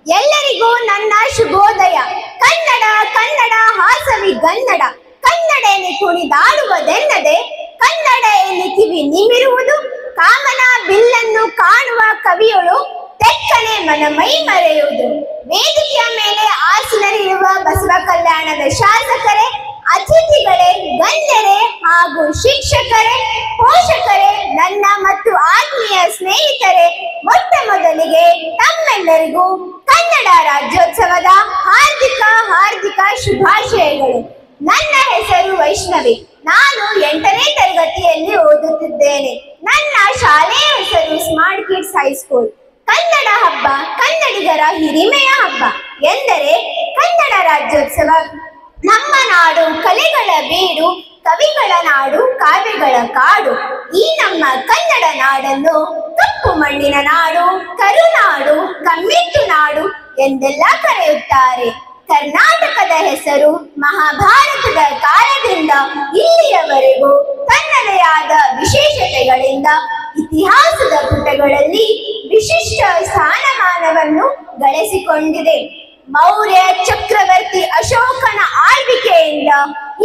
ಎಲ್ಲರಿಗೂ ನನ್ನ ಶುಭೋದಯ. ಕನ್ನಡ ಕನ್ನಡ ಹಾಸವಿ ಗನ್ನಡ, ಕನ್ನಡ ಎನ್ನಿ ಕುಣಿದಾಡುವುದೆನ್ನದೆ, ಕನ್ನಡ ಎನ್ನಿ ಕಿವಿ ನಿಮಿರುವುದು, ಕಾಮನ ಬಿಲ್ಲನ್ನು ಕಾಣುವ ಕವಿಯಳು ತೆಕ್ಕನೆ ಮನ ಮೈ ಮರೆಯುವುದು. ವೇದಿಕೆಯ ಮೇಲೆ ಆಸೀನರಿರುವ ಬಸವ ಕಲ್ಯಾಣದ ಶಾಸಕರೇ, ಅತಿಥಿಗಳೇ, ಗಣ್ಯರೇ ಹಾಗೂ ಶಿಕ್ಷಕರೇ, ಪೋಷಕರೇ, ನನ್ನ ಮತ್ತು ಆತ್ಮೀಯ ಸ್ನೇಹಿತರೆ, ಮೊಟ್ಟ ಮೊದಲಿಗೆ ತಮ್ಮೆಲ್ಲರಿಗೂ ಕನ್ನಡ ರಾಜ್ಯೋತ್ಸವದ ಹಾರ್ದಿಕ ಶುಭಾಶಯಗಳು. ನನ್ನ ಹೆಸರು ವೈಷ್ಣವಿ. ನಾನು 8ನೇ ತರಗತಿಯಲ್ಲಿ ಓದುತ್ತಿದ್ದೇನೆ. ನನ್ನ ಶಾಲೆಯ ಹೆಸರು ಸ್ಮಾರ್ಟ್ ಕಿಡ್ಸ್ ಹೈಸ್ಕೂಲ್. ಕನ್ನಡ ಹಬ್ಬ ಕನ್ನಡಿಗರ ಹಿರಿಮೆಯ ಹಬ್ಬ ಎಂದರೆ ಕನ್ನಡ ರಾಜ್ಯೋತ್ಸವ. ನಮ್ಮ ನಾಡು ಕಲೆಗಳ ಬೀಡು, ಕವಿಗಳ ನಾಡು, ಕಾವ್ಯಗಳ ಕಾಡು. ಈ ನಮ್ಮ ಕನ್ನಡ ನಾಡನ್ನು ಕಪ್ಪು ಮಣ್ಣಿನ ನಾಡು, ಕರುನಾಡು, ಕಮ್ಮೆಟ್ಟು ನಾಡು ಎಂದೆಲ್ಲ ಕರೆಯುತ್ತಾರೆ. ಕರ್ನಾಟಕದ ಹೆಸರು ಮಹಾಭಾರತದ ಕಾಲದಿಂದ ಇಲ್ಲಿಯವರೆಗೂ ತನ್ನದೇ ಆದ ವಿಶೇಷತೆಗಳಿಂದ ಇತಿಹಾಸದ ಪುಟಗಳಲ್ಲಿ ವಿಶಿಷ್ಟ ಸ್ಥಾನಮಾನವನ್ನು ಗಳಿಸಿಕೊಂಡಿದೆ. ಮೌರ್ಯ ಚಕ್ರವರ್ತಿ ಅಶೋಕನ ಆಳ್ವಿಕೆಯಿಂದ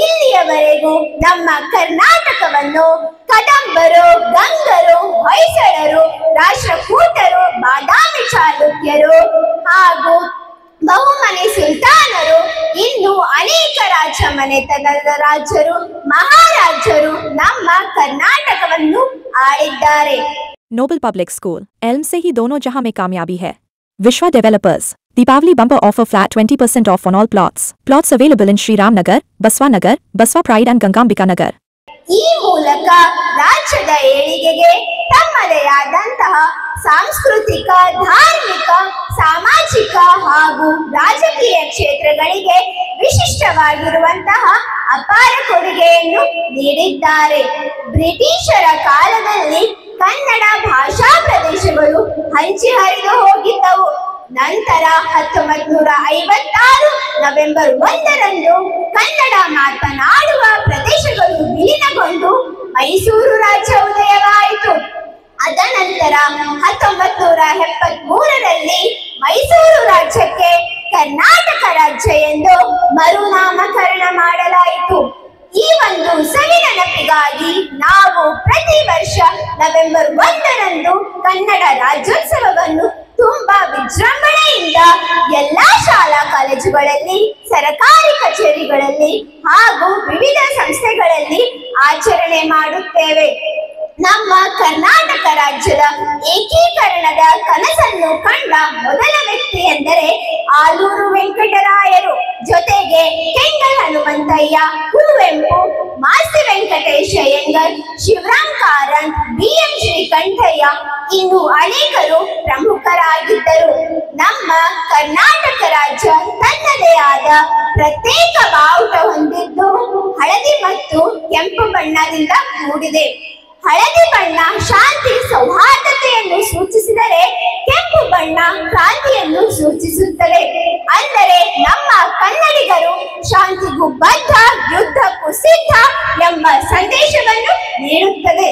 ಇಲ್ಲಿಯವರೆಗೂ ನಮ್ಮ ಕರ್ನಾಟಕವನ್ನು ಕದಂಬರು, ಗಂಗರು, ಹೊಯ್ಸಳರು, ರಾಷ್ಟ್ರಕೂಟರು, ಬಾದಾಮಿ ಚಾಲುಕ್ಯರು ಹಾಗೂ ಬಹುಮನೆ ಸುಲ್ತಾನರು, ಇನ್ನು ಅನೇಕ ರಾಜ ಮನೆತನದ ರಾಜರು, ಮಹಾರಾಜರು ನಮ್ಮ ಕರ್ನಾಟಕವನ್ನು ಆಳಿದ್ದಾರೆ. नोबल पब्लिक स्कूल एल्म से ही दोनों जहां में कामयाबी है. Vishwa developers Deepavali bumper offer flat 20% off on all plots available in Shri Ram Nagar, Basava Pride and गंगांबिका नगर. ಈ ಮೂಲಕ ರಾಜ್ಯದ ಏಳಿಗೆಗೆ ತಮ್ಮದೇ ಆದಂತಹ ಸಾಂಸ್ಕೃತಿಕ, ಧಾರ್ಮಿಕ, ಸಾಮಾಜಿಕ ಹಾಗೂ ರಾಜಕೀಯ ಕ್ಷೇತ್ರಗಳಿಗೆ ವಿಶಿಷ್ಟವಾಗಿರುವಂತಹ ಅಪಾರ ಕೊಡುಗೆಯನ್ನು ನೀಡಿದ್ದಾರೆ. ಬ್ರಿಟಿಷರ ಕಾಲದಲ್ಲಿ ಕನ್ನಡ ಭಾಷಾ ಪ್ರದೇಶಗಳು ಹಂಚಿ ಹರಿದು ಹೋಗಿದ್ದವು. ನಂತರ 1956 ನವೆಂಬರ್ 1ರಂದು ಕನ್ನಡ ಮಾತನಾಡುವ ಪ್ರದೇಶಗಳು ವಿಲೀನಗೊಂಡು ಮೈಸೂರು ರಾಜ್ಯ ಉದಯವಾಯಿತು. ಅದನಂತರ 1973ರಲ್ಲಿ ಮೈಸೂರು ರಾಜ್ಯಕ್ಕೆ ಕರ್ನಾಟಕ ರಾಜ್ಯ ಎಂದು ಮರುನಾಮಕರಣ ಮಾಡಲಾಯಿತು. ಈ ಒಂದು ಸವಿ ನೆನಪಿಗಾಗಿ ನಾವು ಪ್ರತಿ ವರ್ಷ ನವೆಂಬರ್ 1ರಂದು ಕನ್ನಡ ರಾಜ್ಯೋತ್ಸವವನ್ನು ತುಂಬಾ ವಿಜೃಂಭಣೆಯಿಂದ ಎಲ್ಲಾ ಶಾಲಾ ಕಾಲೇಜುಗಳಲ್ಲಿ, ಸರಕಾರಿ ಕಚೇರಿಗಳಲ್ಲಿ ಹಾಗೂ ವಿವಿಧ ಸಂಸ್ಥೆಗಳಲ್ಲಿ ಆಚರಣೆ ಮಾಡುತ್ತೇವೆ. ನಮ್ಮ ಕರ್ನಾಟಕ ರಾಜ್ಯದ ಏಕೀಕರಣದ ಕನಸನ್ನು ಕಂಡ ಮೊದಲ ವ್ಯಕ್ತಿ ಎಂದರೆ ಆಲೂರು ವೆಂಕಟರಾಯರು. ಜೊತೆಗೆ ಕೆಂಗಲ್ ಹನುಮಂತಯ್ಯ, ಕುವೆಂಪು, ಮಾಸ್ತಿ ವೆಂಕಟೇಶ ಅಯ್ಯಂಗಾರ್, ಶಿವರಾಮ್ ಕಾರಂತ್, BM ಶ್ರೀಕಂಠಯ್ಯ ಇನ್ನು ಅನೇಕರು ಪ್ರಮುಖರಾಗಿದ್ದರು. ನಮ್ಮ ಕರ್ನಾಟಕ ರಾಜ್ಯ ತನ್ನದೇ ಆದ ಪ್ರತ್ಯೇಕ ಬಾವುಟ ಹೊಂದಿದ್ದು ಹಳದಿ ಮತ್ತು ಕೆಂಪು ಬಣ್ಣದಿಂದ ಕೂಡಿದೆ. ಹಳದಿ ಬಣ್ಣ ಶಾಂತಿ ಸೌಹಾರ್ದತೆಯನ್ನು ಸೂಚಿಸಿದರೆ, ಕೆಂಪು ಬಣ್ಣ ಕ್ರಾಂತಿಯನ್ನು ಸೂಚಿಸುತ್ತದೆ. ಅಂದರೆ ನಮ್ಮ ಕನ್ನಡಿಗರು ಶಾಂತಿಗೂ ಬದ್ಧ, ಯುದ್ಧಕ್ಕೂ ಸಿದ್ಧ ಎಂಬ ಸಂದೇಶವನ್ನು ನೀಡುತ್ತದೆ.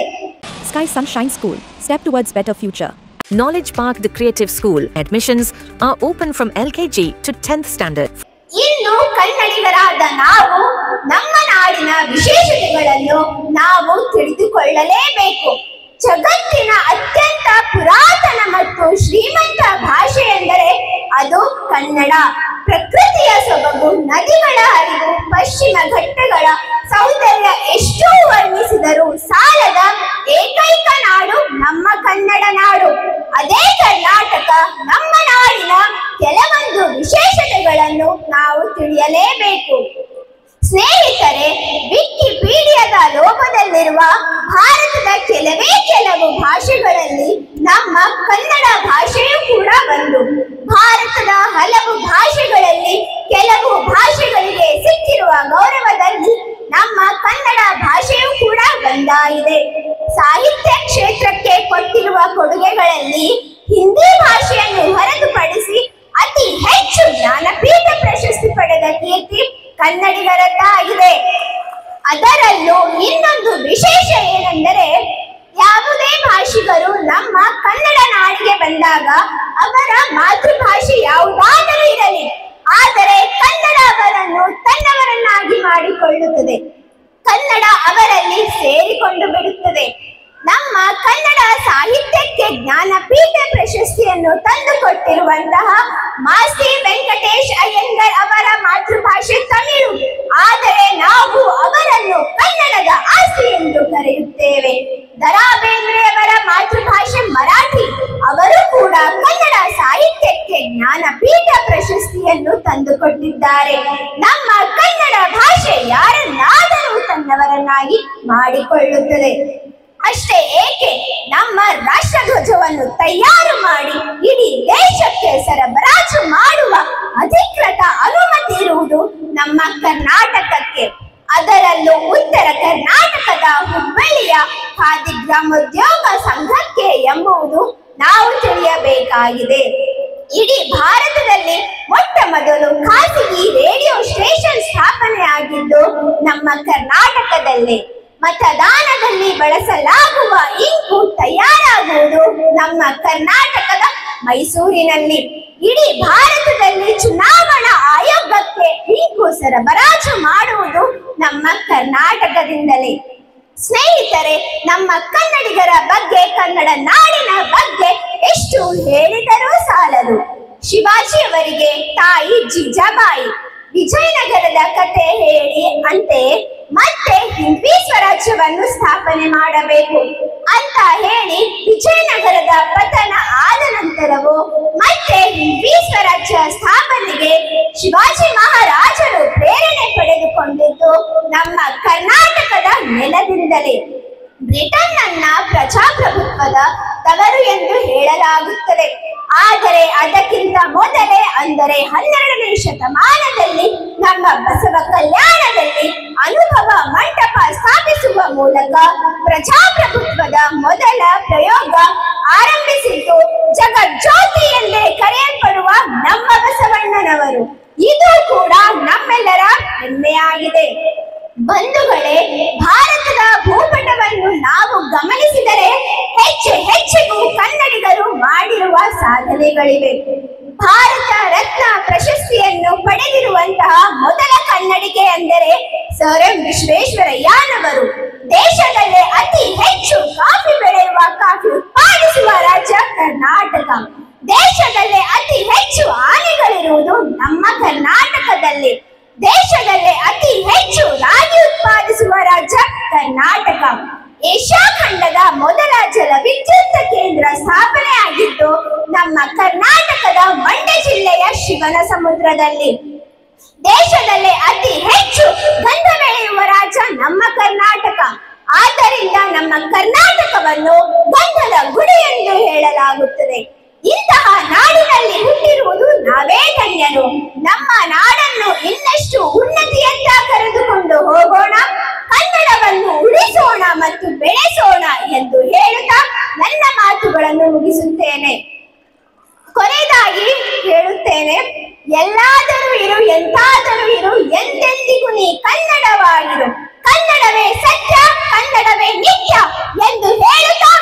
Sky Sunshine School, step towards better future. Knowledge Park the Creative School admissions are open from LKG to 10th standard. ಇನ್ನು ಕನ್ನಡಿಗರಾದ ನಾವು ನಮ್ಮ ನಾಡಿನ ವಿಶೇಷತೆಗಳನ್ನು ನಾವು ತಿಳಿದುಕೊಳ್ಳಲೇಬೇಕು. ಜಗತ್ತಿನ ಅತ್ಯಂತ ಪುರಾತನ ಮತ್ತು ಶ್ರೀಮಂತ ಭಾಷೆ ಎಂದರೆ ಅದು ಕನ್ನಡ. ಪ್ರಕೃತಿಯ ಸೊಬಗು, ನದಿಗಳ ಹರಿವು, ಪಶ್ಚಿಮ ಘಟ್ಟಗಳ ಸೌಂದರ್ಯ ಎಷ್ಟು ವರ್ಣಿಸಿದರೂ ಸಾಲದ ಏಕೈಕ ನಾಡು ನಮ್ಮ ಕನ್ನಡ ನಾಡು. ಅದೇ ಕರ್ನಾಟಕ. ನಮ್ಮ ನಾಡಿನ ಕೆಲವೊಂದು ವಿಶೇಷತೆಗಳನ್ನು ನಾವು ತಿಳಿಯಲೇಬೇಕು. ಸ್ನೇಹಿತರೆ, ವಿಕಿಪೀಡಿಯಾದ ಲೋಗದಲ್ಲಿರುವ ಭಾರತದ ಕೆಲವು ಭಾಷೆಗಳಲ್ಲಿ ನಮ್ಮ ಕನ್ನಡ ಭಾಷೆಯೂ ಕೂಡ ಒಂದು. ಭಾರತದ ಹಲವು ಭಾಷೆಗಳಲ್ಲಿ ಕೆಲವು ಭಾಷೆಗಳಿಗೆ ಸಿಕ್ಕಿರುವ ಗೌರವದಲ್ಲಿ ನಮ್ಮ ಕನ್ನಡ ಭಾಷೆಯೂ ಕೂಡ ಒಂದಾಗಿದೆ. ಸಾಹಿತ್ಯ ಕ್ಷೇತ್ರಕ್ಕೆ ಕೊಟ್ಟಿರುವ ಕೊಡುಗೆಗಳಲ್ಲಿ ಹಿಂದಿ ಭಾಷೆಯನ್ನು ಹೊರತುಪಡಿಸಿ ಅತಿ ಹೆಚ್ಚು ಜ್ಞಾನಪೀಠ ಪ್ರಶಸ್ತಿ ಪಡೆದ ಕೀರ್ತಿ ಕನ್ನಡಿಗರದ್ದಾಗಿದೆ. ಅದರಲ್ಲೂ ಇನ್ನೊಂದು ವಿಶೇಷ ಏನೆಂದರೆ, ಯಾವುದೇ ಭಾಷಿಗರು ನಮ್ಮ ಕನ್ನಡ ನಾಡಿಗೆ ಬಂದಾಗ ಅವರ ಮಾತೃಭಾಷೆ ಯಾವುದು ಕೊಟ್ಟಿರುವಂತಹ ಮಾಸ್ತಿ ವೆಂಕಟೇಶ್ ಅಯ್ಯಂಗರ್ ಅವರ ಮಾತೃಭಾಷೆ ತಮಿಳು. ಆದರೆ ನಾವು ಅವರನ್ನು ಕನ್ನಡದ ಆಸ್ತಿ ಎಂದು ಕರೆಯುತ್ತೇವೆ. ದರಾ ಬೇಂದ್ರೆಯವರ ಮಾತೃಭಾಷೆ ಮರಾಠಿ. ಅವರು ಕೂಡ ಕನ್ನಡ ಸಾಹಿತ್ಯಕ್ಕೆ ಜ್ಞಾನಪೀಠ ಪ್ರಶಸ್ತಿಯನ್ನು ತಂದುಕೊಟ್ಟಿದ್ದಾರೆ. ನಮ್ಮ ಕನ್ನಡ ಭಾಷೆ ಯಾರನ್ನಾದರೂ ತನ್ನವರನ್ನಾಗಿ ಮಾಡಿಕೊಳ್ಳುತ್ತದೆ. ಅಷ್ಟೇ ಏಕೆ, ನಮ್ಮ ರಾಷ್ಟ್ರಧ್ವಜವನ್ನು ತಯಾರು ಮಾಡಿ ಇಡೀ ದೇಶಕ್ಕೆ ಸರಬರಾಜು ಮಾಡುವ ಅಧಿಕೃತ ಅನುಮತಿ ಇರುವುದು ನಮ್ಮ ಕರ್ನಾಟಕಕ್ಕೆ. ಅದರಲ್ಲೂ ಉತ್ತರ ಕರ್ನಾಟಕದ ಹುಬ್ಬಳ್ಳಿಯ ಖಾದಿ ಗ್ರಾಮೋದ್ಯೋಗ ಸಂಘಕ್ಕೆ ಎಂಬುದು ನಾವು ತಿಳಿಯಬೇಕಾಗಿದೆ. ಇಡೀ ಭಾರತದಲ್ಲಿ ಮೊಟ್ಟ ಮೊದಲು ಖಾಸಗಿ ರೇಡಿಯೋ ಸ್ಟೇಷನ್ ಸ್ಥಾಪನೆ ಆಗಿದ್ದು ನಮ್ಮ ಕರ್ನಾಟಕದಲ್ಲೇ. ಮತದಾನದಲ್ಲಿ ಬಳಸಲಾಗುವ ಇಂಕು ತಯಾರಾಗುವುದು ನಮ್ಮ ಕರ್ನಾಟಕದ ಮೈಸೂರಿನಲ್ಲಿ. ಇಡೀ ಭಾರತದಲ್ಲಿ ಚುನಾವಣಾ ಆಯೋಗಕ್ಕೆ ಇಂಕು ಸರಬರಾಜು ಮಾಡುವುದು ನಮ್ಮ ಕರ್ನಾಟಕದಿಂದಲೇ. ಸ್ನೇಹಿತರೆ, ನಮ್ಮ ಕನ್ನಡಿಗರ ಬಗ್ಗೆ, ಕನ್ನಡ ನಾಡಿನ ಬಗ್ಗೆ ಎಷ್ಟು ಹೇಳಿದರೂ ಸಾಲದು. ಶಿವಾಜಿಯವರಿಗೆ ತಾಯಿ ಜಿಜಾಬಾಯಿ ವಿಜಯನಗರದ ಕತೆ ಹೇಳಿ ಅಂತೆ ಮತ್ತೆ ಹಿಂದ್ವಿ ಸ್ವರಾಜ್ಯವನ್ನು ಸ್ಥಾಪನೆ ಮಾಡಬೇಕು ಅಂತ ಹೇಳಿ ವಿಜಯನಗರದ ಪತನ ಆದ ನಂತರವೂ ಮತ್ತೆ ಹಿಂದ್ವಿ ಸ್ವರಾಜ್ಯ ಸ್ಥಾಪನೆಗೆ ಶಿವಾಜಿ ಮಹಾರಾಜರು ಪ್ರೇರಣೆ ಪಡೆದುಕೊಂಡಿದ್ದು ನಮ್ಮ ಕರ್ನಾಟಕದ ನೆಲದಿಂದಲೇ. ಬ್ರಿಟನ್ ಅನ್ನ ಪ್ರಜಾಪ್ರಭುತ್ವದ ತವರು ಎಂದು ಹೇಳಲಾಗುತ್ತದೆ. ಆದರೆ ಅದಕ್ಕಿಂತ ಮೊದಲೇ, ಅಂದರೆ 12ನೇ ಶತಮಾನದಲ್ಲಿ ನಮ್ಮ ಬಸವ ಕಲ್ಯಾಣದಲ್ಲಿ ಅನುಭವ ಮಂಟಪ ಸ್ಥಾಪಿಸುವ ಮೂಲಕ ಪ್ರಜಾಪ್ರಭುತ್ವದ ಮೊದಲ ಪ್ರಯೋಗ ಆರಂಭಿಸಿದ್ದು ಜಗಜ್ಯೋತಿ ಎಂದೇ ಕರೆಯಲ್ಪಡುವ ನಮ್ಮ ಬಸವಣ್ಣನವರು. ಇದು ಕೂಡ ನಮ್ಮೆಲ್ಲರ ಹೆಮ್ಮೆಯಾಗಿದೆ. ಬಂಧುಗಳೇ, ಭಾರತದ ಭೂಪಟವನ್ನು ನಾವು ಗಮನಿಸಿದರೆ ಹೆಚ್ಚೆಚ್ಚಿಗೂ ಕನ್ನಡಿಗರು ಮಾಡಿರುವ ಸಾಧನೆಗಳಿವೆ. ಭಾರತ ರತ್ನ ಪ್ರಶಸ್ತಿಯನ್ನು ಪಡೆದಿರುವಂತಹ ಮೊದಲ ಕನ್ನಡಿಗೆ ಎಂದರೆ ಸರ್ ಎಂ ವಿಶ್ವೇಶ್ವರಯ್ಯನವರು. ದೇಶದಲ್ಲೇ ಅತಿ ಹೆಚ್ಚು ಕಾಫಿ ಬೆಳೆಯುವ, ಕಾಫಿ ಉತ್ಪಾದಿಸುವ ರಾಜ್ಯ ಕರ್ನಾಟಕ. ದೇಶದಲ್ಲೇ ಅತಿ ಹೆಚ್ಚು ಆನೆಗಳಿರುವುದು ನಮ್ಮ ಕರ್ನಾಟಕದಲ್ಲಿ. ದೇಶದಲ್ಲೇ ಅತಿ ಹೆಚ್ಚು ರಾಗಿ ಉತ್ಪಾದಿಸುವ ರಾಜ್ಯ ಕರ್ನಾಟಕ. ಏಷ್ಯಾ ಖಂಡದ ಮೊದಲ ಜಲ ವಿದ್ಯುತ್ ಕೇಂದ್ರ ಸ್ಥಾಪನೆ ಆಗಿದ್ದು ನಮ್ಮ ಕರ್ನಾಟಕದ ಮಂಡ್ಯ ಜಿಲ್ಲೆಯ ಶಿವನ ಸಮುದ್ರದಲ್ಲಿ. ದೇಶದಲ್ಲೇ ಅತಿ ಹೆಚ್ಚು ಗಂಧ ಬೆಳೆಯುವ ರಾಜ್ಯ ನಮ್ಮ ಕರ್ನಾಟಕ. ಆದ್ದರಿಂದ ನಮ್ಮ ಕರ್ನಾಟಕವನ್ನು ಗಂಧದ ಗುಡಿ ಎಂದು ಹೇಳಲಾಗುತ್ತದೆ. ಇಂತಹ ನಾಡಿನಲ್ಲಿ ಹುಟ್ಟಿರುವುದು ನಾವೇ ಧನ್ಯರು. ನಮ್ಮ ನಾಡನ್ನು ಇನ್ನಷ್ಟು ಉನ್ನತಿಯತ್ತ ಕರೆದುಕೊಂಡು ಹೋಗೋಣ, ಕನ್ನಡವನ್ನು ಉಳಿಸೋಣ ಮತ್ತು ಬೆಳೆಸೋಣ ಎಂದು ಹೇಳುತ್ತಾ ನನ್ನ ಮಾತುಗಳನ್ನು ಮುಗಿಸುತ್ತೇನೆ. ಕೊನೆಯದಾಗಿ ಹೇಳುತ್ತೇನೆ, ಎಲ್ಲಾದರೂ ಇರು, ಎಂತಾದರೂ ಇರು, ಎಂದೆಂದಿಗೂ ನೀ ಕನ್ನಡವಾಗಿರು. ಕನ್ನಡವೇ ಸತ್ಯ, ಕನ್ನಡವೇ ನಿತ್ಯ ಎಂದು ಹೇಳುತ್ತಾ